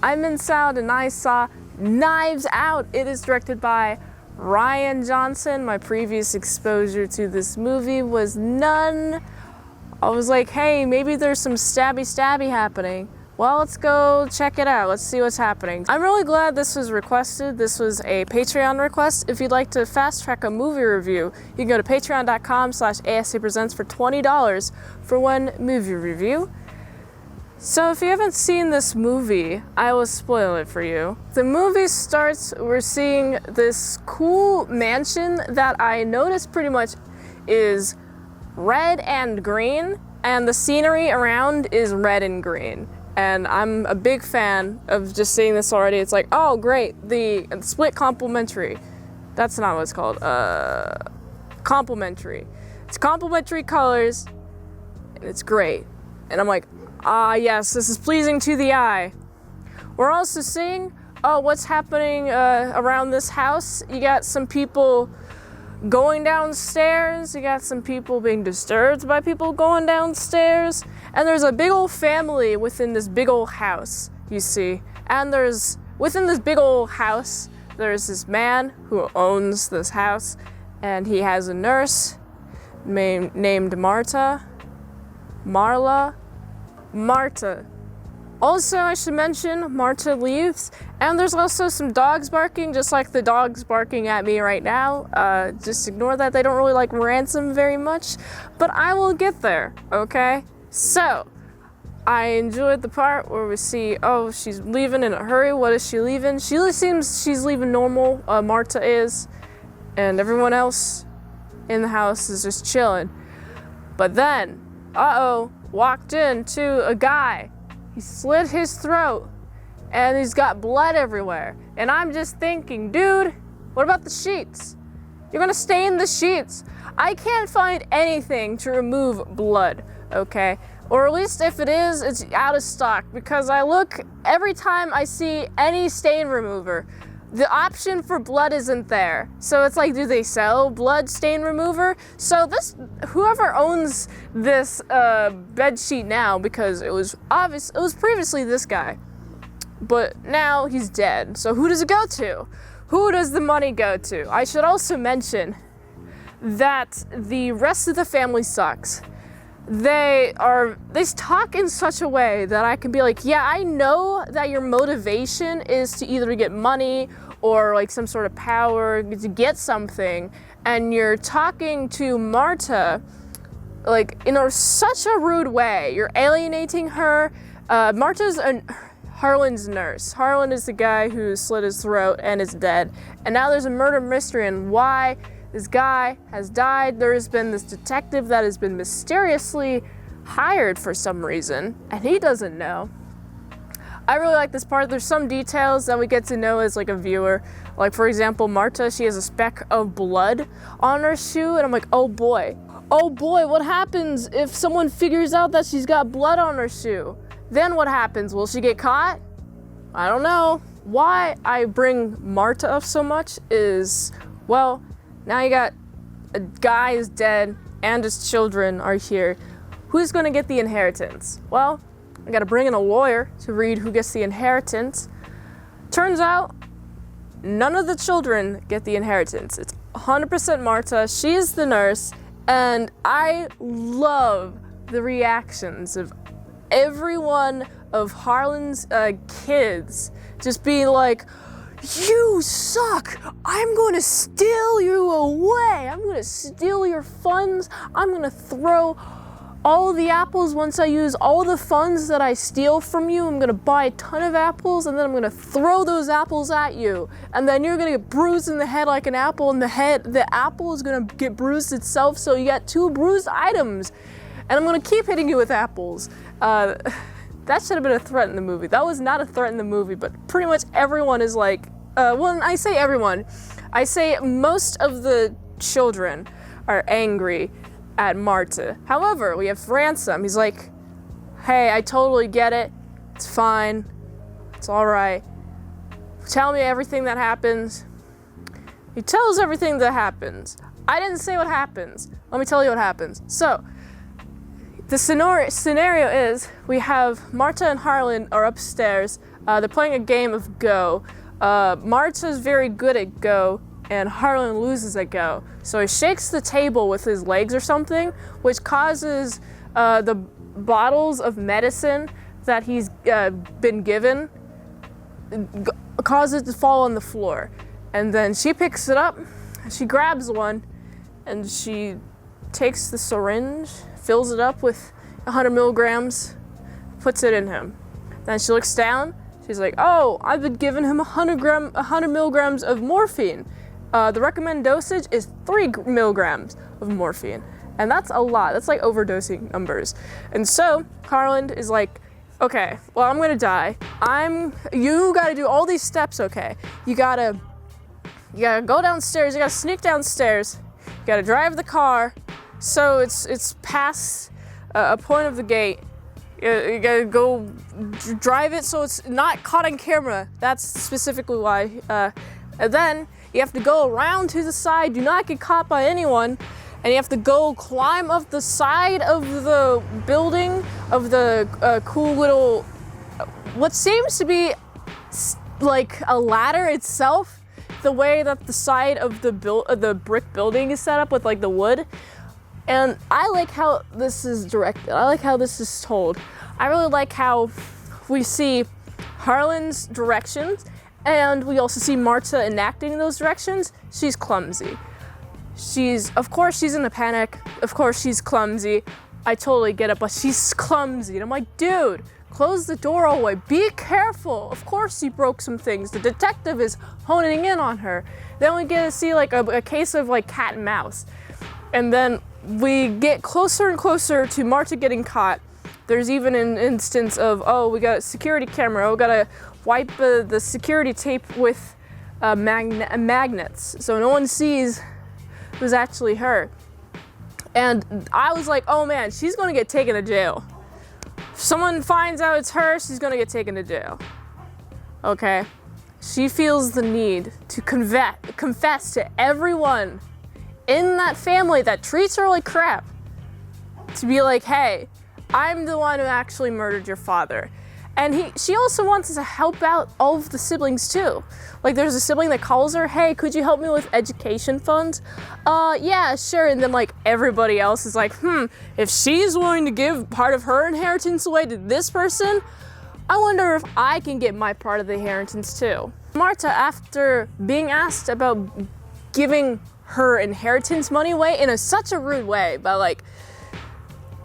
I'm Mint Salad and I saw Knives Out. It is directed by Rian Johnson. My previous exposure to this movie was none. I was like, hey, maybe there's some stabby happening. Well, let's go check it out. Let's see what's happening. I'm really glad this was requested. This was a Patreon request. If you'd like to fast track a movie review, you can go to patreon.com/ASEPresents for $20 for one movie review. So if you haven't seen this movie, I will spoil it for you. The movie starts, we're seeing this cool mansion that I noticed pretty much is red and green, and the scenery around is red and green. And I'm a big fan of just seeing this already. It's like, oh great, the split complementary. That's not what it's called. Complementary. It's complementary colors, and it's great. And I'm like, yes, this is pleasing to the eye. We're also seeing, what's happening around this house. You got some people going downstairs, you got some people being disturbed by people going downstairs, and there's a big old family within this big old house, you see. And within this big old house, there's this man who owns this house, and he has a nurse named Marta. Also, I should mention, Marta leaves, and there's also some dogs barking, just like the dogs barking at me right now. Just ignore that. They don't really like Ransom very much, but I will get there, okay? So, I enjoyed the part where we see, she's leaving in a hurry. What is she leaving? She seems she's leaving normal, Marta is, and everyone else in the house is just chilling. But then, walked into a guy. He slit his throat, and he's got blood everywhere. And I'm just thinking, dude, what about the sheets? You're gonna stain the sheets. I can't find anything to remove blood, okay? Or at least if it is, it's out of stock, because I look every time I see any stain remover, the option for blood isn't there. So it's like, do they sell blood stain remover? So whoever owns this bed sheet now, because it was previously this guy, but now he's dead. So who does it go to? Who does the money go to? I should also mention that the rest of the family sucks. They talk in such a way that I can be like, yeah, I know that your motivation is to either get money or like some sort of power to get something, and you're talking to Marta like in such a rude way. You're alienating her. Marta's Harlan's nurse. Harlan is the guy who slit his throat and is dead. And now there's a murder mystery and why this guy has died. There has been this detective that has been mysteriously hired for some reason, and he doesn't know. I really like this part. There's some details that we get to know as like a viewer. Like for example, Marta, she has a speck of blood on her shoe, and I'm like, oh boy, what happens if someone figures out that she's got blood on her shoe? Then what happens? Will she get caught? I don't know. Why I bring Marta up so much is, well, now you got a guy who's dead and his children are here. Who's gonna get the inheritance? Well, I gotta bring in a lawyer to read who gets the inheritance. Turns out, none of the children get the inheritance. It's 100% Marta, she's the nurse, and I love the reactions of every one of Harlan's kids just being like, you suck! I'm going to steal you away! I'm going to steal your funds! I'm going to throw all the apples once I use all the funds that I steal from you. I'm going to buy a ton of apples, and then I'm going to throw those apples at you. And then you're going to get bruised in the head like an apple, and the apple is going to get bruised itself, so you got two bruised items. And I'm going to keep hitting you with apples. That should have been a threat in the movie. That was not a threat in the movie, but pretty much everyone is like, when I say everyone, I say most of the children are angry at Marta. However, we have Ransom. He's like, hey, I totally get it. It's fine. It's all right. Tell me everything that happens. He tells everything that happens. I didn't say what happens. Let me tell you what happens. So, the scenario is we have Marta and Harlan are upstairs They're playing a game of Go. Marta's very good at Go, and Harlan loses at Go. So he shakes the table with his legs or something, which causes the bottles of medicine that he's been given, causes it to fall on the floor. And then she picks it up, she grabs one, and she takes the syringe, fills it up with 100 milligrams, puts it in him. Then she looks down, she's like, oh, I've been giving him 100 milligrams of morphine. The recommended dosage is 3 milligrams of morphine. And that's a lot, that's like overdosing numbers. And so Harlan is like, okay, well, I'm gonna die. You gotta do all these steps, okay? You gotta go downstairs, you gotta sneak downstairs, you gotta drive the car, so it's past a point of the gate. You gotta go drive it so it's not caught on camera. That's specifically why. And then you have to go around to the side, do not get caught by anyone, and you have to go climb up the side of the building, of the cool little, what seems to be like a ladder itself, the way that the side of the brick building is set up with like the wood. And I like how this is directed. I like how this is told. I really like how we see Harlan's directions, and we also see Marta enacting those directions. She's clumsy. Of course she's in a panic. Of course she's clumsy. I totally get it, but she's clumsy. And I'm like, dude, close the door all the way. Be careful. Of course you broke some things. The detective is honing in on her. Then we get to see like a case of like cat and mouse. And then we get closer and closer to Marta getting caught. There's even an instance of, oh, we got a security camera. We gotta wipe the security tape with magnets so no one sees it was actually her. And I was like, oh man, she's gonna get taken to jail. If someone finds out it's her, she's gonna get taken to jail. Okay? She feels the need to confess to everyone in that family that treats her like crap, to be like, hey, I'm the one who actually murdered your father. And she also wants to help out all of the siblings too. Like there's a sibling that calls her, hey, could you help me with education funds? Yeah, sure. And then like everybody else is like, if she's willing to give part of her inheritance away to this person, I wonder if I can get my part of the inheritance too. Marta, after being asked about giving her inheritance money away in such a rude way by like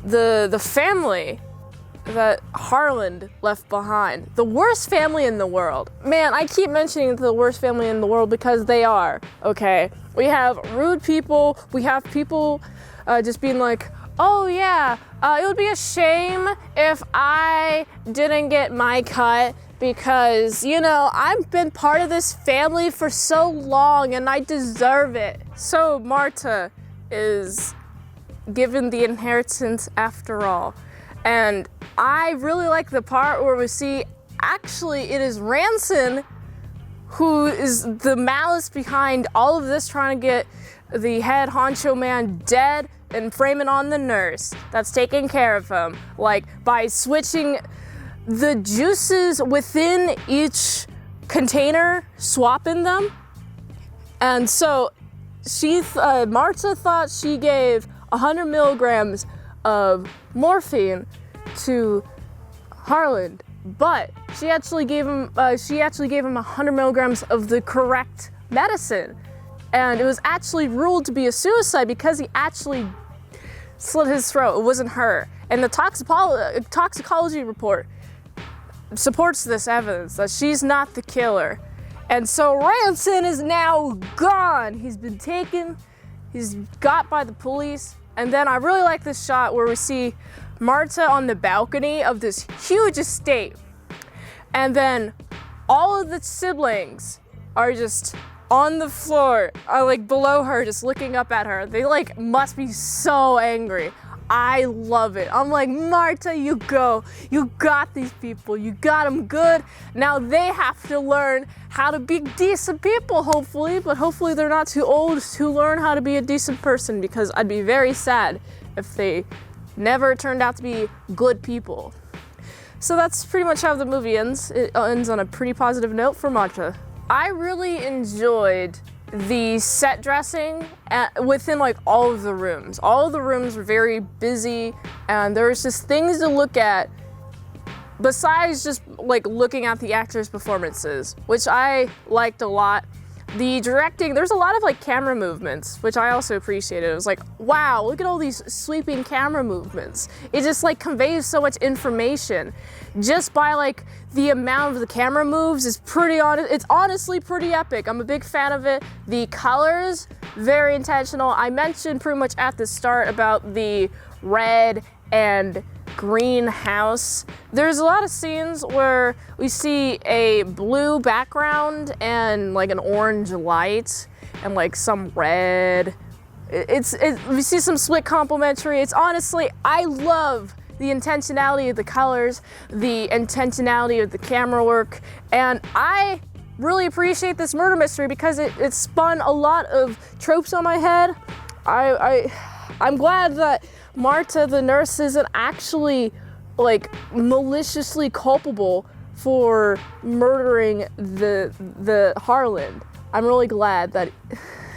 the family that Harlan left behind, the worst family in the world. Man, I keep mentioning the worst family in the world because they are, okay? We have rude people, we have people just being like, oh yeah, it would be a shame if I didn't get my cut because, you know, I've been part of this family for so long and I deserve it. So Marta is given the inheritance after all. And I really like the part where we see actually it is Ranson who is the malice behind all of this, trying to get the head honcho man dead and frame it on the nurse that's taking care of him, like by switching the juices within each container, swapping them. And so Marta thought she gave 100 milligrams of morphine to Harlan, but she actually gave him 100 milligrams of the correct medicine, and it was actually ruled to be a suicide because he actually slit his throat. It wasn't her, and the toxicology report supports this evidence that she's not the killer. And so Ranson is now gone. He's been taken. He's got by the police. And then I really like this shot where we see Marta on the balcony of this huge estate. And then all of the siblings are just on the floor, like below her, just looking up at her. They like must be so angry. I love it. I'm like, Marta, you go. You got these people. You got them good. Now they have to learn how to be decent people, hopefully. But hopefully they're not too old to learn how to be a decent person, because I'd be very sad if they never turned out to be good people. So that's pretty much how the movie ends. It ends on a pretty positive note for Marta. I really enjoyed the set dressing within like all of the rooms. All of the rooms were very busy, and there was just things to look at besides just like looking at the actors' performances, which I liked a lot. The directing, there's a lot of like camera movements, which I also appreciated. It was like, wow, look at all these sweeping camera movements. It just like conveys so much information. Just by like the amount of the camera moves is it's honestly pretty epic. I'm a big fan of it. The colors, very intentional. I mentioned pretty much at the start about the red and green house. There's a lot of scenes where we see a blue background and like an orange light and like some red. We see some split complementary. It's honestly, I love the intentionality of the colors, the intentionality of the camera work, and I really appreciate this murder mystery because it spun a lot of tropes on my head. I'm glad that Marta, the nurse, isn't actually like maliciously culpable for murdering the Harlan. I'm really glad that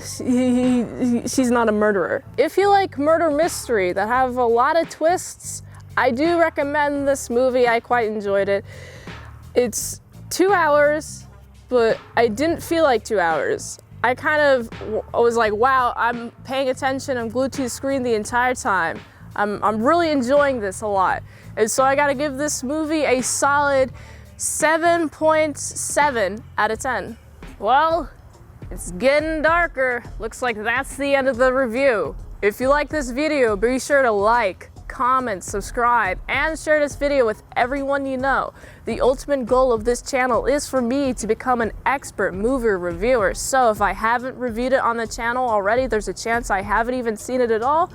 she's not a murderer. If you like murder mystery that have a lot of twists, I do recommend this movie. I quite enjoyed it. It's 2 hours, but I didn't feel like 2 hours. I was like, wow, I'm paying attention. I'm glued to the screen the entire time. I'm really enjoying this a lot. And so I gotta give this movie a solid 7.7 out of 10. Well, it's getting darker. Looks like that's the end of the review. If you like this video, be sure to like, comment, subscribe, and share this video with everyone you know. The ultimate goal of this channel is for me to become an expert movie reviewer. So if I haven't reviewed it on the channel already, there's a chance I haven't even seen it at all.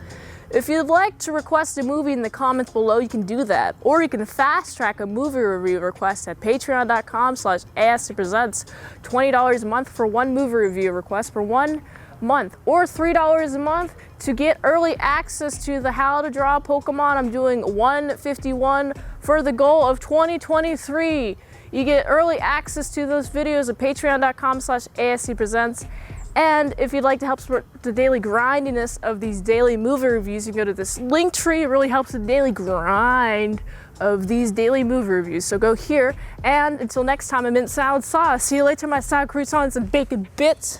If you'd like to request a movie in the comments below, you can do that. Or you can fast track a movie review request at patreon.com/ASEPresents. $20 a month for one movie review request for 1 month, or $3 a month to get early access to the How to Draw Pokemon. I'm doing 151 for the goal of 2023. You get early access to those videos at patreon.com/ASEPresents. And if you'd like to help support the daily grindiness of these daily movie reviews, you can go to this link tree. It really helps the daily grind of these daily movie reviews. So go here, and until next time, I'm mint salad sauce. See you later, my sour croutons and bacon bits.